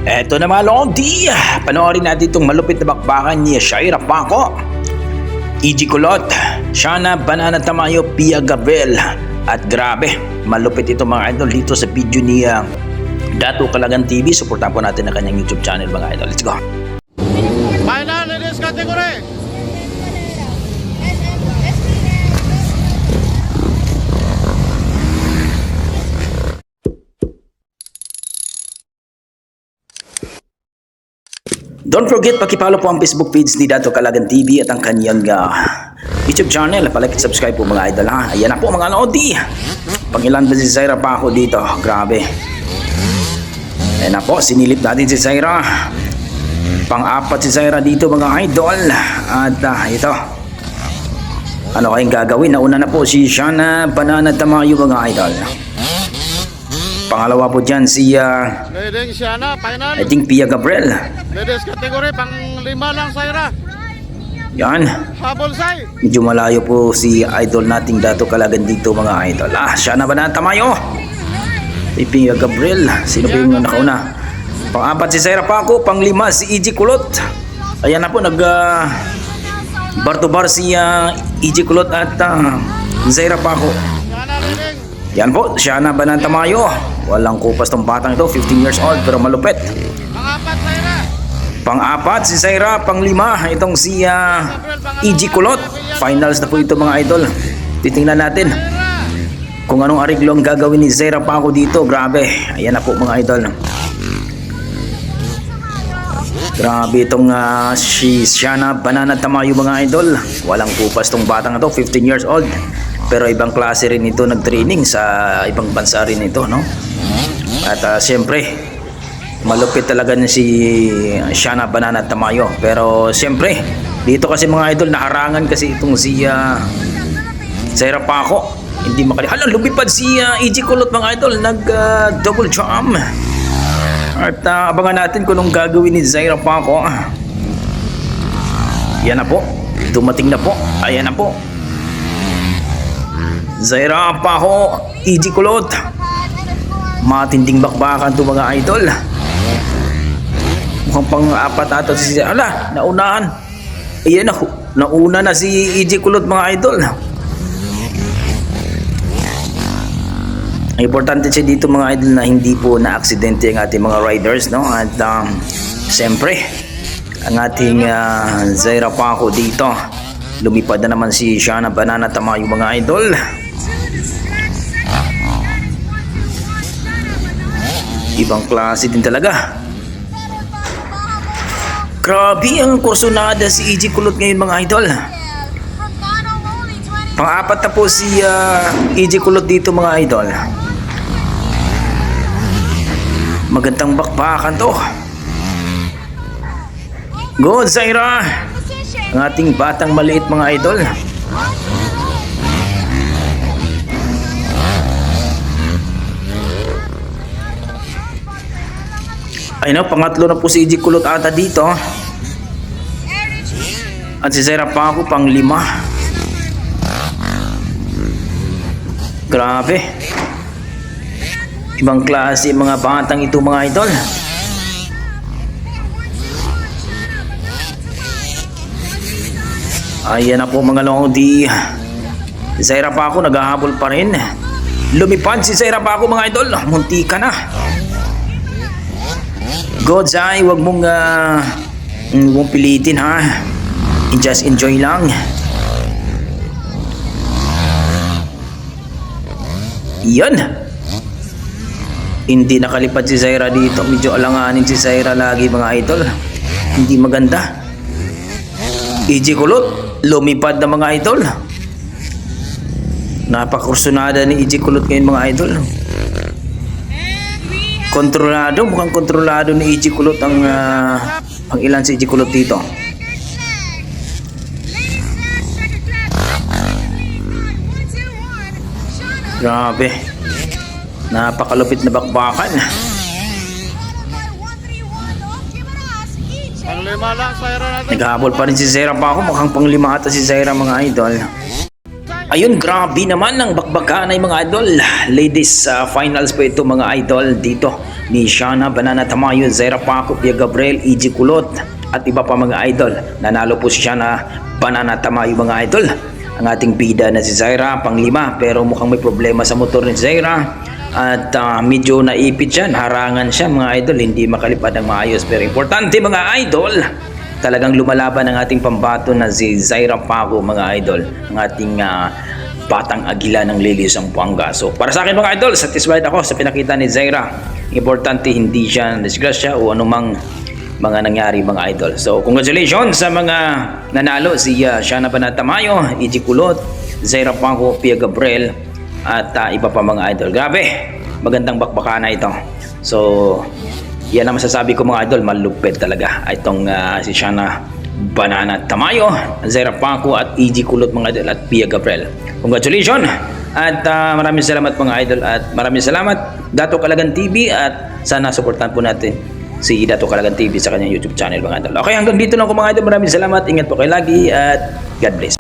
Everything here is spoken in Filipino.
Eto na mga Lodi, panoorin natin itong malupit na bakbakan ni Shaira Paco, EG Kulot, Shana Banana Tamayo, Pia Gabriel. At grabe, malupit ito mga idol dito sa video ni Dato Calagan TV. Suportahan po natin ang kanyang YouTube channel mga idol. Let's go! Final in this category. Don't forget, pakipollow po ang Facebook page ni Dato Calagan TV at ang kanyang YouTube channel. Palike at subscribe po mga idol ha. Ayan na po mga Lodi. Pangilan ba si Shaira Paco dito? Grabe. Ayan na po, sinilip natin si Shaira. Pang-apat si Shaira dito mga idol. At ito. Ano kayong gagawin? Nauna na po si Shana Banana Tamayo mga idol. Pangalawa po dyan si Leading Shana, final. I think Pia Gabriel. Ladies category, pang 5 lang Shaira. Yan. Habol say. Medyo malayo po si idol nating Dato Calagan dito mga idol. Shana Banana Tamayo. Si Pia Gabriel. Sino po yung nakauna? Pang-apat si Shaira Paco. Pang-5 si EG Kulot. Ayan na po bar to bar si EG Kulot at Shaira Paco. Shana leading. Yan po, Shana Banana Tamayo. Walang kupas tong batang ito, 15 years old pero malupit. Pang-apat Shaira. Pang-apat si Shaira, pang-5 itong si EG Kulot. Finals na po ito mga idol. Titingnan natin kung anong ariglo ang gagawin ni Shaira Paco dito. Grabe, ayan na po mga idol. Grabe itong si Shana Banana Tamayo mga idol. Walang kupas tong batang ito, 15 years old. Pero ibang klase rin ito, nag-training sa ibang bansa rin ito, no? At siyempre, malupit talaga na si Shana Banana Tamayo. Pero siyempre, dito kasi mga idol, naharangan kasi itong si Shaira Paco. Hindi makali. Hala, lumipad si EG Kulot mga idol, nag-double jump. At abangan natin kung anong gagawin ni Shaira Paco. Yan na po, dumating na po. Ayan na po. Shaira Paco, EG Kulot. Matinding bakbakan to mga idol. Mukhang pang-apat ata si Shaira. Ala, naunahan. Ayan na, nauna na si EG Kulot mga idol. Importante siya dito mga idol na hindi po na-aksidente ang ating mga riders, no? At siyempre, ang ating Shaira Paco dito, lumipad na naman si Shana Banana Tamayo mga idol. Ibang klase din talaga. Grabe ang kursunada si EG Kulot ngayon mga idol. Pang-apat na po si EG Kulot dito mga idol. Magandang bakbakan to. Go Shaira, ang ating batang maliit mga idol. Ay no, pangatlo na po si EG Kulot ata dito. At si Shaira Paco pang-5. Grabe. Ibang klase mga batang ito mga idol. Ayan na po mga Lodi. Si Shaira Paco naghahabol pa rin. Lumipad si Shaira Paco mga idol. Munti ka na. Go Zay, huwag mong pilitin ha. Just enjoy lang. Yan. Hindi nakalipad si Shaira dito. Medyo alanganin si Shaira lagi mga idol. Hindi maganda. EG Kulot, lumipad na mga idol. Napakursunada ni EG Kulot ngayon mga idol. Kontrolado, mukhang kontrolado ni EG Kulot ang ilan si EG Kulot dito. Grabe. Napakalupit na bakbakan. Pang 5 lang Shaira natin. Naghahabol pa rin si Shaira Paco. Mukhang pang-5 ata si Shaira mga idol. Ayun, grabe naman ang bakbakan ay mga idol. Ladies finals po ito mga idol dito. ni Shana Banana Tamayo, Zaira Paco, Pia Gabriel, EG Kulot at iba pa mga idol. Nanalo po si Shana Banana Tamayo mga idol. Ang ating bida na si Zaira panglima, pero mukhang may problema sa motor ni Zaira at medyo naipit siya, harangan siya mga idol, hindi makalipad ng maayos. Pero importante mga idol, talagang lumalaban ang ating pambato na si Zaira Paco mga idol, ang ating batang agila ng Lili Zamboanga. So para sa akin mga idol, satisfied ako sa pinakita ni Zaira. Importante hindi siya disgrasya o anumang mga nangyari mga idol. So congratulations sa mga nanalo, si Shana Banana Tamayo, EG Kulot, Zaira Paco, Pia Gabriel at iba pa mga idol. Grabe, magandang bakbakan na ito. So yan ang masasabi ko mga idol, malupit talaga itong si Shana Banana Tamayo, Zaira Paco at EG Kulot mga idol at Pia Gabriel. Congratulations at maraming salamat mga idol at maraming salamat Dato Kalagan TV at sana suportahan po natin si Dato Kalagan TV sa kanyang YouTube channel mga idol. Okay, hanggang dito lang ako mga idol. Maraming salamat, ingat po kayo lagi at God bless.